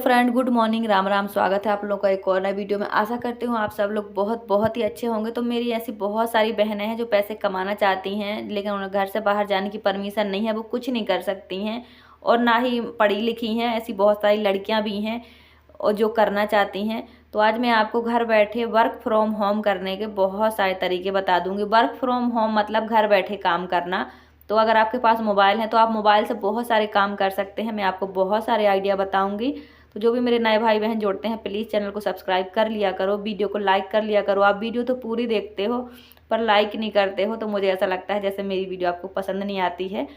Friend, good morning, Ram Ram. स्वागत है आप लोगों का एक और नए वीडियो में। आशा करती हूँ आप सब लोग बहुत बहुत ही अच्छे होंगे। तो मेरी ऐसी बहुत सारी बहनें हैं जो पैसे कमाना चाहती हैं, लेकिन उन्हें घर से बाहर जाने की परमिशन नहीं है, वो कुछ नहीं कर सकती हैं और ना ही पढ़ी लिखी हैं। ऐसी बहुत सारी लड़कियां भी हैं और जो करना चाहती हैं। तो आज मैं आपको घर बैठे वर्क फ्रॉम होम करने के बहुत सारे तरीके बता दूंगी। वर्क फ्रॉम होम मतलब घर बैठे काम करना। तो अगर आपके पास मोबाइल है तो आप मोबाइल से बहुत सारे काम कर सकते हैं। मैं आपको बहुत सारे आइडिया बताऊंगी। तो जो भी मेरे नए भाई बहन जोड़ते हैं, प्लीज़ चैनल को सब्सक्राइब कर लिया करो, वीडियो को लाइक कर लिया करो। आप वीडियो तो पूरी देखते हो पर लाइक नहीं करते हो, तो मुझे ऐसा लगता है जैसे मेरी वीडियो आपको पसंद नहीं आती है।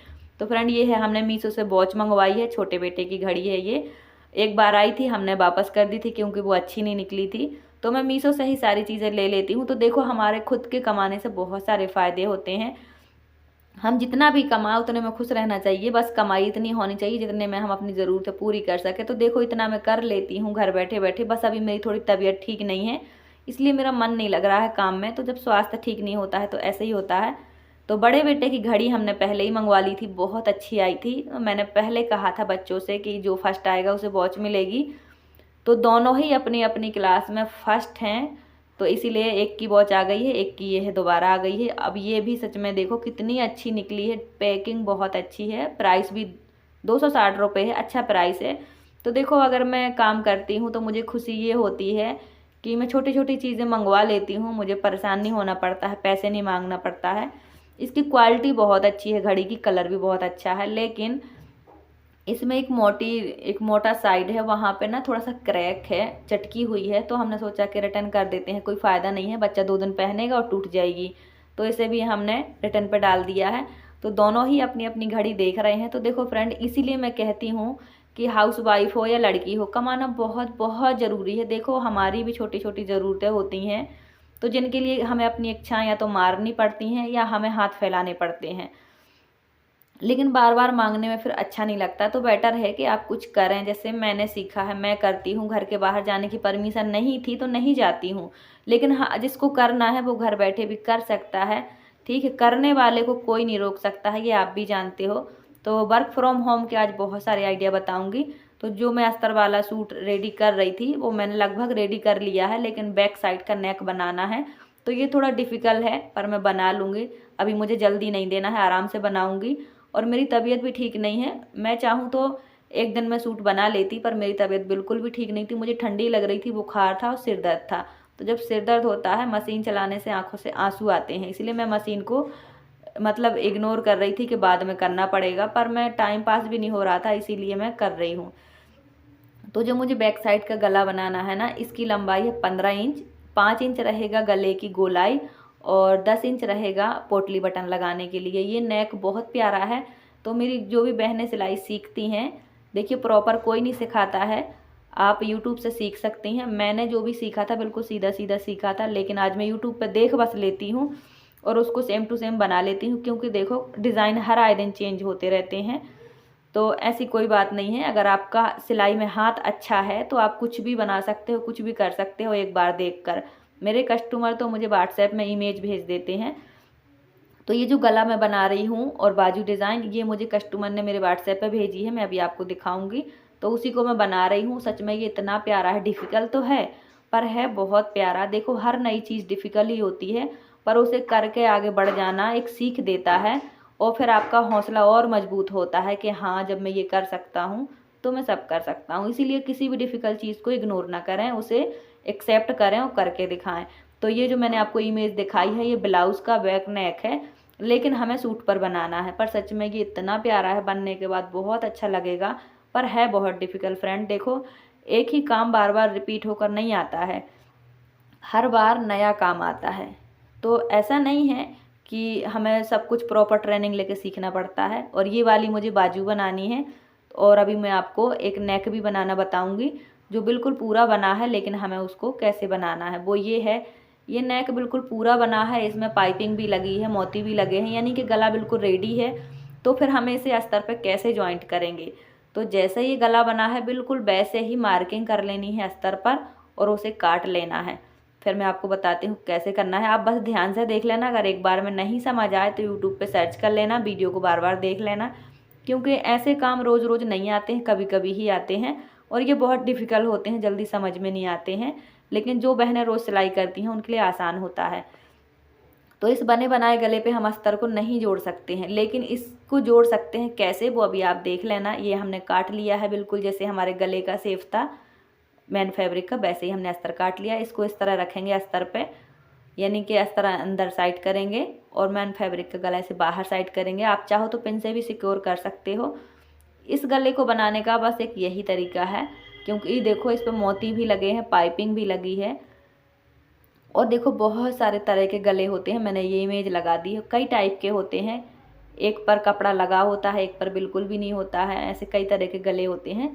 तो फ्रेंड, ये है, हमने मीशो से वॉच मंगवाई है, छोटे बेटे की घड़ी है ये। एक बार आई थी, हमने वापस कर दी थी क्योंकि वो अच्छी नहीं निकली थी। तो मैं मीशो से ही सारी चीज़ें ले लेती हूँ। तो देखो, हमारे खुद के कमाने से बहुत सारे फ़ायदे होते हैं। हम जितना भी कमाए उतने में खुश रहना चाहिए। बस कमाई इतनी होनी चाहिए जितने में हम अपनी ज़रूरतें पूरी कर सके। तो देखो, इतना मैं कर लेती हूँ घर बैठे बैठे। बस अभी मेरी थोड़ी तबीयत ठीक नहीं है, इसलिए मेरा मन नहीं लग रहा है काम में। तो जब स्वास्थ्य ठीक नहीं होता है तो ऐसे ही होता है। तो बड़े बेटे की घड़ी हमने पहले ही मंगवा ली थी, बहुत अच्छी आई थी। तो मैंने पहले कहा था बच्चों से कि जो फर्स्ट आएगा उसे वॉच मिलेगी। तो दोनों ही अपनी अपनी क्लास में फर्स्ट हैं। तो इसीलिए एक की वॉच आ गई है, एक की ये है दोबारा आ गई है। अब ये भी सच में देखो कितनी अच्छी निकली है, पैकिंग बहुत अच्छी है, प्राइस भी 260 रुपये है, अच्छा प्राइस है। तो देखो, अगर मैं काम करती हूँ तो मुझे खुशी ये होती है कि मैं छोटी छोटी चीज़ें मंगवा लेती हूँ, मुझे परेशान नहीं होना पड़ता है, पैसे नहीं मांगना पड़ता है। इसकी क्वालिटी बहुत अच्छी है घड़ी की, कलर भी बहुत अच्छा है। लेकिन इसमें एक मोटा साइड है, वहाँ पे ना थोड़ा सा क्रैक है, चटकी हुई है। तो हमने सोचा कि रिटर्न कर देते हैं, कोई फ़ायदा नहीं है, बच्चा 2 दिन पहनेगा और टूट जाएगी। तो इसे भी हमने रिटर्न पे डाल दिया है। तो दोनों ही अपनी अपनी घड़ी देख रहे हैं। तो देखो फ्रेंड, इसीलिए मैं कहती हूँ कि हाउस वाइफ हो या लड़की हो, कमाना बहुत बहुत ज़रूरी है। देखो, हमारी भी छोटी छोटी ज़रूरतें होती हैं, तो जिनके लिए हमें अपनी इच्छाएँ या तो मारनी पड़ती हैं या हमें हाथ फैलाने पड़ते हैं। लेकिन बार बार मांगने में फिर अच्छा नहीं लगता। तो बेटर है कि आप कुछ करें। जैसे मैंने सीखा है, मैं करती हूँ। घर के बाहर जाने की परमिशन नहीं थी तो नहीं जाती हूँ, लेकिन हाँ, जिसको करना है वो घर बैठे भी कर सकता है। ठीक है, करने वाले को कोई नहीं रोक सकता है, ये आप भी जानते हो। तो वर्क फ्रॉम होम के आज बहुत सारे आइडिया बताऊँगी। तो जो मैं अस्तर वाला सूट रेडी कर रही थी वो मैंने लगभग रेडी कर लिया है, लेकिन बैक साइड का नेक बनाना है। तो ये थोड़ा डिफ़िकल्ट है पर मैं बना लूँगी। अभी मुझे जल्दी नहीं देना है, आराम से बनाऊँगी। और मेरी तबीयत भी ठीक नहीं है। मैं चाहूँ तो एक दिन में सूट बना लेती, पर मेरी तबीयत बिल्कुल भी ठीक नहीं थी। मुझे ठंडी लग रही थी, बुखार था और सिर दर्द था। तो जब सिर दर्द होता है, मशीन चलाने से आंखों से आंसू आते हैं, इसलिए मैं मशीन को मतलब इग्नोर कर रही थी कि बाद में करना पड़ेगा। पर मैं टाइम पास भी नहीं हो रहा था, इसीलिए मैं कर रही हूँ। तो जो मुझे बैक साइड का गला बनाना है ना, इसकी लंबाई है 15 इंच। 5 इंच रहेगा गले की गोलाई और 10 इंच रहेगा पोटली बटन लगाने के लिए। ये नेक बहुत प्यारा है। तो मेरी जो भी बहनें सिलाई सीखती हैं, देखिए प्रॉपर कोई नहीं सिखाता है, आप यूट्यूब से सीख सकती हैं। मैंने जो भी सीखा था बिल्कुल सीधा सीधा सीखा था, लेकिन आज मैं यूट्यूब पर देख बस लेती हूँ और उसको सेम टू सेम बना लेती हूँ। क्योंकि देखो, डिज़ाइन हर आए दिन चेंज होते रहते हैं। तो ऐसी कोई बात नहीं है। अगर आपका सिलाई में हाथ अच्छा है तो आप कुछ भी बना सकते हो, कुछ भी कर सकते हो एक बार देखकर। मेरे कस्टमर तो मुझे व्हाट्सएप में इमेज भेज देते हैं। तो ये जो गला मैं बना रही हूँ और बाजू डिज़ाइन, ये मुझे कस्टमर ने मेरे व्हाट्सएप पे भेजी है, मैं अभी आपको दिखाऊंगी। तो उसी को मैं बना रही हूँ। सच में ये इतना प्यारा है, डिफ़िकल्ट तो है पर है बहुत प्यारा। देखो, हर नई चीज़ डिफ़िकल्ट ही होती है, पर उसे करके आगे बढ़ जाना एक सीख देता है और फिर आपका हौसला और मजबूत होता है कि हाँ, जब मैं ये कर सकता हूँ तो मैं सब कर सकता हूँ। इसीलिए किसी भी डिफ़िकल्ट चीज़ को इग्नोर ना करें, उसे एक्सेप्ट करें और करके दिखाएं। तो ये जो मैंने आपको इमेज दिखाई है, ये ब्लाउज़ का बैक नेक है, लेकिन हमें सूट पर बनाना है। पर सच में ये इतना प्यारा है, बनने के बाद बहुत अच्छा लगेगा, पर है बहुत डिफ़िकल्ट। फ्रेंड देखो, एक ही काम बार बार रिपीट होकर नहीं आता है, हर बार नया काम आता है। तो ऐसा नहीं है कि हमें सब कुछ प्रॉपर ट्रेनिंग लेके सीखना पड़ता है। और ये वाली मुझे बाजू बनानी है और अभी मैं आपको एक नेक भी बनाना बताऊंगी जो बिल्कुल पूरा बना है, लेकिन हमें उसको कैसे बनाना है वो ये है। ये नेक बिल्कुल पूरा बना है, इसमें पाइपिंग भी लगी है, मोती भी लगे हैं, यानी कि गला बिल्कुल रेडी है। तो फिर हमें इसे अस्तर पर कैसे जॉइंट करेंगे। तो जैसे ये गला बना है बिल्कुल वैसे ही मार्किंग कर लेनी है अस्तर पर और उसे काट लेना है। फिर मैं आपको बताती हूँ कैसे करना है, आप बस ध्यान से देख लेना। अगर एक बार में नहीं समझ आए तो यूट्यूब पे सर्च कर लेना, वीडियो को बार बार देख लेना, क्योंकि ऐसे काम रोज़ रोज़ नहीं आते हैं, कभी कभी ही आते हैं और ये बहुत डिफ़िकल्ट होते हैं, जल्दी समझ में नहीं आते हैं, लेकिन जो बहनें रोज़ सिलाई करती हैं उनके लिए आसान होता है। तो इस बने बनाए गले पे हम अस्तर को नहीं जोड़ सकते हैं, लेकिन इसको जोड़ सकते हैं कैसे, वो अभी आप देख लेना। ये हमने काट लिया है बिल्कुल जैसे हमारे गले का शेप था मैन फैब्रिक का, वैसे ही हमने अस्तर काट लिया। इसको इस तरह रखेंगे अस्तर पे, यानी कि अस्तर अंदर साइड करेंगे और मैन फैब्रिक का गला से बाहर साइड करेंगे। आप चाहो तो पिन से भी सिक्योर कर सकते हो। इस गले को बनाने का बस एक यही तरीका है, क्योंकि देखो इस पर मोती भी लगे हैं, पाइपिंग भी लगी है। और देखो बहुत सारे तरह के गले होते हैं, मैंने ये इमेज लगा दी है। कई टाइप के होते हैं, एक पर कपड़ा लगा होता है, एक पर बिल्कुल भी नहीं होता है, ऐसे कई तरह के गले होते हैं।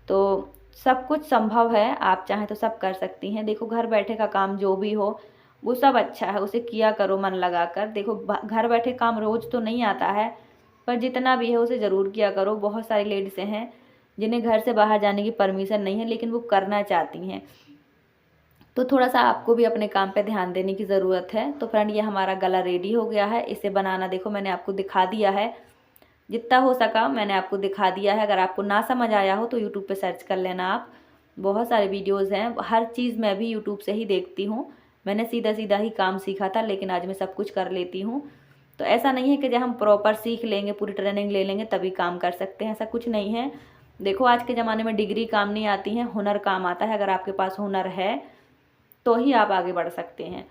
तो सब कुछ संभव है, आप चाहें तो सब कर सकती हैं। देखो घर बैठे का काम जो भी हो वो सब अच्छा है, उसे किया करो मन लगा कर। देखो घर बैठे काम रोज़ तो नहीं आता है, पर जितना भी है उसे ज़रूर किया करो। बहुत सारी लेडीज़ हैं जिन्हें घर से बाहर जाने की परमिशन नहीं है, लेकिन वो करना चाहती हैं। तो थोड़ा सा आपको भी अपने काम पे ध्यान देने की ज़रूरत है। तो फ्रेंड ये हमारा गला रेडी हो गया है। इसे बनाना देखो मैंने आपको दिखा दिया है, जितना हो सका मैंने आपको दिखा दिया है। अगर आपको ना समझ आया हो तो यूट्यूब पे सर्च कर लेना आप, बहुत सारे वीडियोज़ हैं। हर चीज़ मैं भी यूट्यूब से ही देखती हूँ। मैंने सीधा सीधा ही काम सीखा था, लेकिन आज मैं सब कुछ कर लेती हूँ। तो ऐसा नहीं है कि जब हम प्रॉपर सीख लेंगे, पूरी ट्रेनिंग ले लेंगे तभी काम कर सकते हैं, ऐसा कुछ नहीं है। देखो आज के ज़माने में डिग्री काम नहीं आती है, हुनर काम आता है। अगर आपके पास हुनर है तो ही आप आगे बढ़ सकते हैं।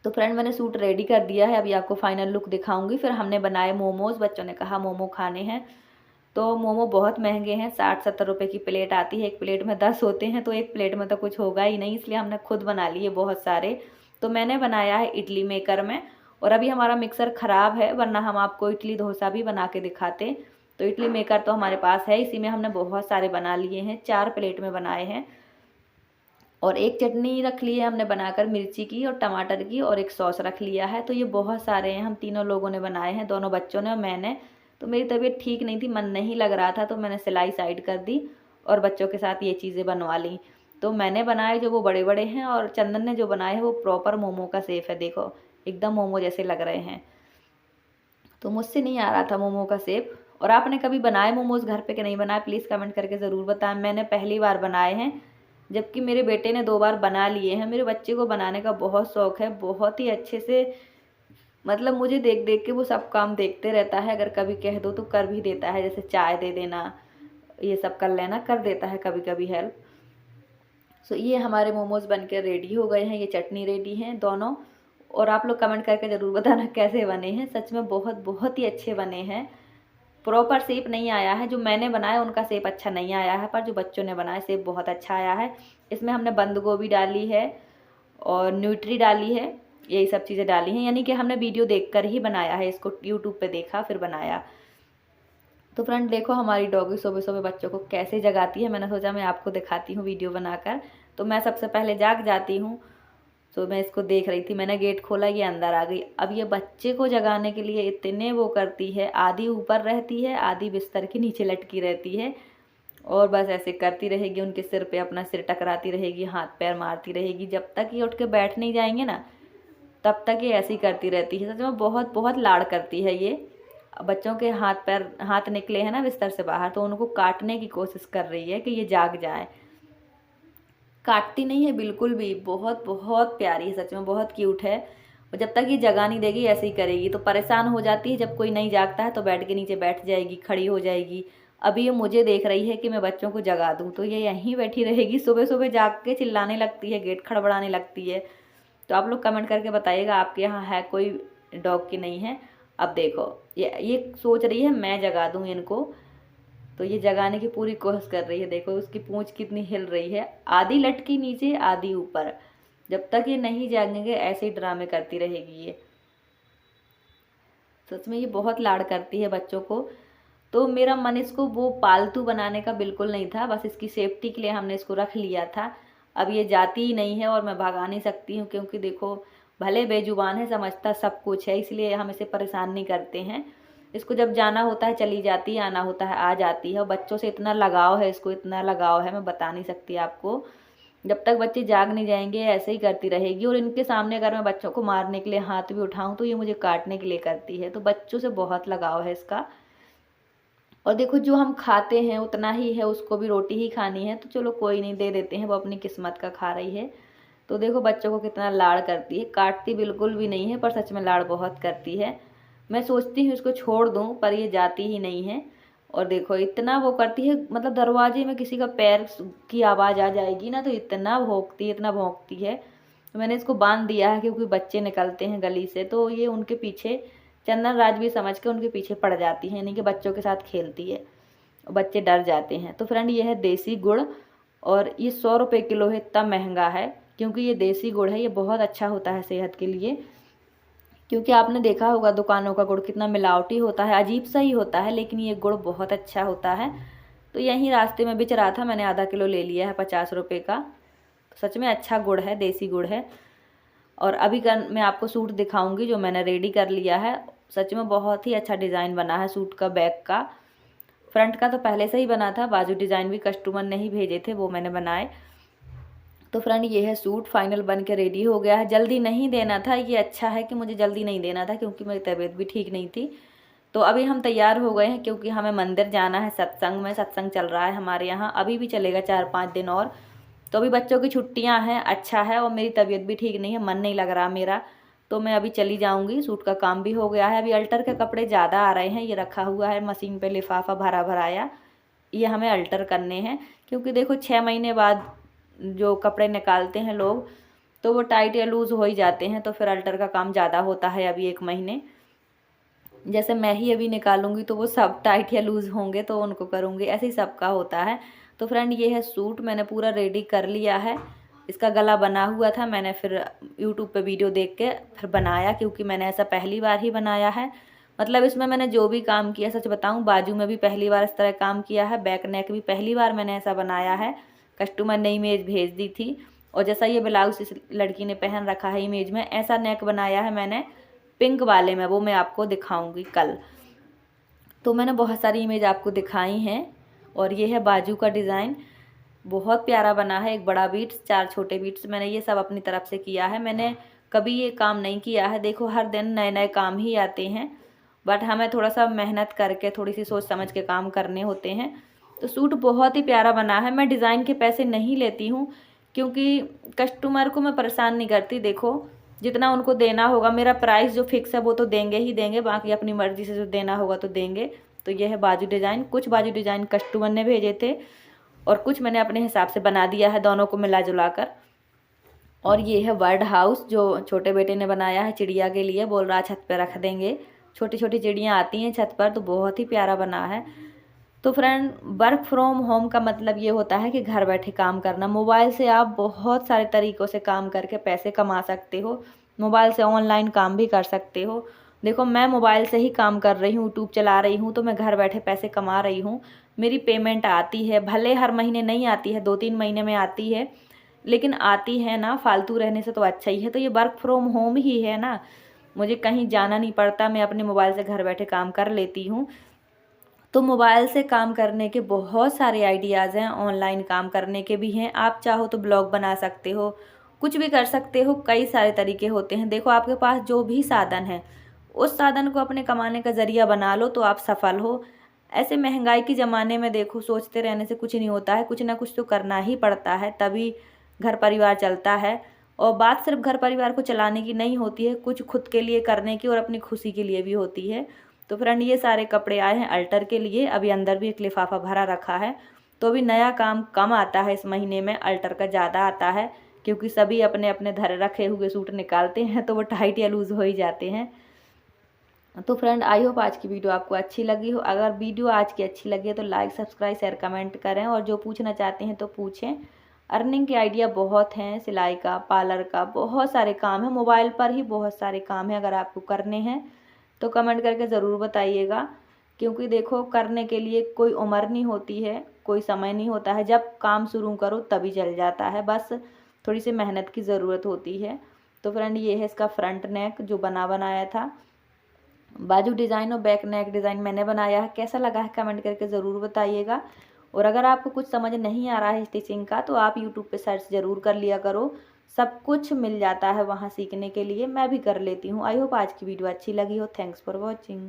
तो फ्रेंड मैंने सूट रेडी कर दिया है, अभी आपको फाइनल लुक दिखाऊंगी। फिर हमने बनाए मोमोज़, बच्चों ने कहा मोमो खाने हैं। तो मोमो बहुत महंगे हैं, 60-70 रुपये की प्लेट आती है। एक प्लेट में 10 होते हैं, तो एक प्लेट में तो कुछ होगा ही नहीं, इसलिए हमने खुद बना लिए बहुत सारे। तो मैंने बनाया है इडली मेकर में। और अभी हमारा मिक्सर ख़राब है, वरना हम आपको इडली डोसा भी बना के दिखाते। तो इडली मेकर तो हमारे पास है, इसी में हमने बहुत सारे बना लिए हैं, 4 प्लेट में बनाए हैं। और एक चटनी रख ली है हमने बनाकर, मिर्ची की और टमाटर की, और एक सॉस रख लिया है। तो ये बहुत सारे हैं, हम तीनों लोगों ने बनाए हैं, दोनों बच्चों ने और मैंने। तो मेरी तबीयत ठीक नहीं थी, मन नहीं लग रहा था, तो मैंने सिलाई साइड कर दी और बच्चों के साथ ये चीज़ें बनवा ली। तो मैंने बनाए जो वो बड़े बड़े हैं, और चंदन ने जो बनाए हैं वो प्रॉपर मोमो का शेप है। देखो एकदम मोमो जैसे लग रहे हैं। तो मुझसे नहीं आ रहा था मोमो का शेप। और आपने कभी बनाए मोमोज़ घर पे कि नहीं बनाए, प्लीज़ कमेंट करके ज़रूर बताएं। मैंने पहली बार बनाए हैं, जबकि मेरे बेटे ने 2 बार बना लिए हैं। मेरे बच्चे को बनाने का बहुत शौक़ है, बहुत ही अच्छे से, मतलब मुझे देख देख के वो सब काम देखते रहता है। अगर कभी कह दो तो कर भी देता है, जैसे चाय दे देना, ये सब कर लेना, कर देता है कभी कभी हेल्प। सो ये हमारे मोमोज़ बनकर रेडी हो गए हैं, ये चटनी रेडी हैं दोनों। और आप लोग कमेंट करके ज़रूर बताना कैसे बने हैं। सच में बहुत बहुत ही अच्छे बने हैं। प्रॉपर शेप नहीं आया है, जो मैंने बनाया उनका शेप अच्छा नहीं आया है, पर जो बच्चों ने बनाया शेप बहुत अच्छा आया है। इसमें हमने बंद गोभी डाली है और न्यूट्री डाली है, यही सब चीज़ें डाली हैं। यानी कि हमने वीडियो देखकर ही बनाया है, इसको यूट्यूब पे देखा फिर बनाया। तो फ्रेंड देखो हमारी डॉगी सुबह सुबह बच्चों को कैसे जगाती है। मैंने सोचा मैं आपको दिखाती हूँ वीडियो बनाकर। तो मैं सबसे पहले जाग जाती हूँ, तो मैं इसको देख रही थी, मैंने गेट खोला, ये अंदर आ गई। अब ये बच्चे को जगाने के लिए इतने वो करती है, आधी ऊपर रहती है, आधी बिस्तर के नीचे लटकी रहती है, और बस ऐसे करती रहेगी, उनके सिर पे अपना सिर टकराती रहेगी, हाथ पैर मारती रहेगी। जब तक ये उठ के बैठ नहीं जाएंगे ना, तब तक ये ऐसे ही करती रहती है। सच में बहुत बहुत लाड़ करती है ये। बच्चों के हाथ निकले हैं ना बिस्तर से बाहर, तो उनको काटने की कोशिश कर रही है कि ये जाग जाए। काटती नहीं है बिल्कुल भी, बहुत बहुत प्यारी है, सच में बहुत क्यूट है। और जब तक ये जगा नहीं देगी ऐसे ही करेगी। तो परेशान हो जाती है, जब कोई नहीं जागता है तो बेड के नीचे बैठ जाएगी, खड़ी हो जाएगी। अभी ये मुझे देख रही है कि मैं बच्चों को जगा दूँ, तो ये यहीं बैठी रहेगी। सुबह सुबह जाग के चिल्लाने लगती है, गेट खड़बड़ाने लगती है। तो आप लोग कमेंट करके बताइएगा आपके यहाँ है कोई डॉग की नहीं है। अब देखो ये सोच रही है मैं जगा दूँ इनको, तो ये जगाने की पूरी कोशिश कर रही है। देखो उसकी पूंछ कितनी हिल रही है, आधी लटकी नीचे आधी ऊपर। जब तक ये नहीं जागेंगे ऐसे ही ड्रामे करती रहेगी ये। सच में ये बहुत लाड़ करती है बच्चों को। तो मेरा मन इसको वो पालतू बनाने का बिल्कुल नहीं था, बस इसकी सेफ्टी के लिए हमने इसको रख लिया था। अब ये जाती ही नहीं है और मैं भगा नहीं सकती हूँ, क्योंकि देखो भले बेजुबान है, समझता सब कुछ है, इसलिए हम इसे परेशान नहीं करते हैं। इसको जब जाना होता है चली जाती है, आना होता है आ जाती है। और बच्चों से इतना लगाव है इसको, इतना लगाव है मैं बता नहीं सकती आपको। जब तक बच्चे जाग नहीं जाएंगे ऐसे ही करती रहेगी। और इनके सामने अगर मैं बच्चों को मारने के लिए हाथ भी उठाऊं तो ये मुझे काटने के लिए करती है। तो बच्चों से बहुत लगाव है इसका। और देखो जो हम खाते हैं उतना ही है, उसको भी रोटी ही खानी है, तो चलो कोई नहीं, दे देते हैं, वो अपनी किस्मत का खा रही है। तो देखो बच्चों को कितना लाड़ करती है, काटती बिल्कुल भी नहीं है, पर सच में लाड़ बहुत करती है। मैं सोचती हूँ इसको छोड़ दूँ, पर ये जाती ही नहीं है। और देखो इतना वो करती है, मतलब दरवाजे में किसी का पैर की आवाज़ आ जाएगी ना तो इतना भौंकती है, इतना भौंकती है। तो मैंने इसको बांध दिया है, क्योंकि बच्चे निकलते हैं गली से तो ये उनके पीछे चंदन राज भी समझ के उनके पीछे पड़ जाती है, यानी कि बच्चों के साथ खेलती है, बच्चे डर जाते हैं। तो फ्रेंड ये है देसी गुड़, और ये 100 रुपये किलो है, इतना महंगा है क्योंकि ये देसी गुड़ है। ये बहुत अच्छा होता है सेहत के लिए, क्योंकि आपने देखा होगा दुकानों का गुड़ कितना मिलावटी होता है, अजीब सा ही होता है, लेकिन ये गुड़ बहुत अच्छा होता है। तो यहीं रास्ते में बेच रहा था, मैंने आधा किलो ले लिया है 50 रुपये का। तो सच में अच्छा गुड़ है, देसी गुड़ है। और अभी मैं आपको सूट दिखाऊंगी जो मैंने रेडी कर लिया है। सच में बहुत ही अच्छा डिज़ाइन बना है सूट का, बैक का। फ्रंट का तो पहले से ही बना था, बाजू डिज़ाइन भी कस्टमर ने ही भेजे थे, वो मैंने बनाए। तो फ्रेंड ये है सूट, फाइनल बन के रेडी हो गया है। जल्दी नहीं देना था, ये अच्छा है कि मुझे जल्दी नहीं देना था, क्योंकि मेरी तबीयत भी ठीक नहीं थी। तो अभी हम तैयार हो गए हैं, क्योंकि हमें मंदिर जाना है, सत्संग में, सत्संग चल रहा है हमारे यहाँ, अभी भी चलेगा 4-5 दिन और। तो अभी बच्चों की छुट्टियाँ हैं, अच्छा है, और मेरी तबीयत भी ठीक नहीं है, मन नहीं लग रहा मेरा, तो मैं अभी चली जाऊँगी। सूट का काम भी हो गया है, अभी अल्टर के कपड़े ज़्यादा आ रहे हैं, ये रखा हुआ है मशीन पे लिफाफा भरा भराया, ये हमें अल्टर करने हैं। क्योंकि देखो 6 महीने बाद जो कपड़े निकालते हैं लोग, तो वो टाइट या लूज़ हो ही जाते हैं, तो फिर अल्टर का काम ज़्यादा होता है अभी 1 महीने। जैसे मैं ही अभी निकालूंगी तो वो सब टाइट या लूज़ होंगे, तो उनको करूँगी, ऐसे ही सबका होता है। तो फ्रेंड ये है सूट, मैंने पूरा रेडी कर लिया है। इसका गला बना हुआ था, मैंने फिर यूट्यूब पे वीडियो देख के फिर बनाया, क्योंकि मैंने ऐसा पहली बार ही बनाया है। मतलब इसमें मैंने जो भी काम किया, सच बताऊं, बाजू में भी पहली बार इस तरह काम किया है, बैक नेक भी पहली बार मैंने ऐसा बनाया है। कस्टमर ने इमेज भेज दी थी, और जैसा ये ब्लाउज इस लड़की ने पहन रखा है इमेज में, ऐसा नेक बनाया है मैंने पिंक वाले में, वो मैं आपको दिखाऊंगी कल। तो मैंने बहुत सारी इमेज आपको दिखाई हैं। और ये है बाजू का डिज़ाइन, बहुत प्यारा बना है। एक बड़ा बीट्स, 4 छोटे बीट्स, मैंने ये सब अपनी तरफ से किया है। मैंने कभी ये काम नहीं किया है। देखो हर दिन नए नए काम ही आते हैं, बट हमें थोड़ा सा मेहनत करके, थोड़ी सी सोच समझ के काम करने होते हैं। तो सूट बहुत ही प्यारा बना है। मैं डिज़ाइन के पैसे नहीं लेती हूँ, क्योंकि कस्टमर को मैं परेशान नहीं करती। देखो जितना उनको देना होगा, मेरा प्राइस जो फिक्स है वो तो देंगे ही देंगे, बाकी अपनी मर्ज़ी से जो देना होगा तो देंगे। तो ये है बाजू डिज़ाइन, कुछ बाजू डिज़ाइन कस्टमर ने भेजे थे और कुछ मैंने अपने हिसाब से बना दिया है, दोनों को मिला जुला कर। और ये है बर्ड हाउस, जो छोटे बेटे ने बनाया है चिड़िया के लिए, बोल रहा छत पे रख देंगे, छोटी छोटी चिड़ियाँ आती हैं छत पर, तो बहुत ही प्यारा बना है। तो फ्रेंड वर्क फ्रॉम होम का मतलब ये होता है कि घर बैठे काम करना। मोबाइल से आप बहुत सारे तरीक़ों से काम करके पैसे कमा सकते हो, मोबाइल से ऑनलाइन काम भी कर सकते हो। देखो मैं मोबाइल से ही काम कर रही हूँ, यूट्यूब चला रही हूँ, तो मैं घर बैठे पैसे कमा रही हूँ। मेरी पेमेंट आती है, भले हर महीने नहीं आती है, 2-3 महीने में आती है, लेकिन आती है ना, फालतू रहने से तो अच्छा ही है। तो ये वर्क फ्रॉम होम ही है ना, मुझे कहीं जाना नहीं पड़ता, मैं अपने मोबाइल से घर बैठे काम कर लेती हूँ। तो मोबाइल से काम करने के बहुत सारे आइडियाज़ हैं, ऑनलाइन काम करने के भी हैं। आप चाहो तो ब्लॉग बना सकते हो, कुछ भी कर सकते हो, कई सारे तरीके होते हैं। देखो आपके पास जो भी साधन है, उस साधन को अपने कमाने का ज़रिया बना लो तो आप सफल हो। ऐसे महंगाई के ज़माने में देखो सोचते रहने से कुछ नहीं होता है, कुछ ना कुछ तो करना ही पड़ता है, तभी घर परिवार चलता है। और बात सिर्फ घर परिवार को चलाने की नहीं होती है, कुछ खुद के लिए करने की और अपनी खुशी के लिए भी होती है। तो फ्रेंड ये सारे कपड़े आए हैं अल्टर के लिए, अभी अंदर भी एक लिफाफा भरा रखा है। तो अभी नया काम कम आता है इस महीने में, अल्टर का ज़्यादा आता है, क्योंकि सभी अपने अपने धरे रखे हुए सूट निकालते हैं, तो वो टाइट या लूज़ हो ही जाते हैं। तो फ्रेंड आई होप आज की वीडियो आपको अच्छी लगी हो। अगर वीडियो आज की अच्छी लगी है तो लाइक, सब्सक्राइब, शेयर, कमेंट करें, और जो पूछना चाहते हैं तो पूछें। अर्निंग के आइडिया बहुत हैं, सिलाई का, पार्लर का, बहुत सारे काम हैं, मोबाइल पर ही बहुत सारे काम हैं। अगर आपको करने हैं तो कमेंट करके ज़रूर बताइएगा, क्योंकि देखो करने के लिए कोई उम्र नहीं होती है, कोई समय नहीं होता है, जब काम शुरू करो तभी चल जाता है, बस थोड़ी सी मेहनत की ज़रूरत होती है। तो फ्रेंड ये है इसका फ्रंट नेक जो बनाया था, बाजू डिज़ाइन और बैक नेक डिज़ाइन मैंने बनाया है। कैसा लगा है कमेंट करके ज़रूर बताइएगा। और अगर आपको कुछ समझ नहीं आ रहा है स्टिचिंग का, तो आप यूट्यूब पे सर्च ज़रूर कर लिया करो, सब कुछ मिल जाता है वहाँ सीखने के लिए, मैं भी कर लेती हूँ। आई होप आज की वीडियो अच्छी लगी हो। Thanks for watching.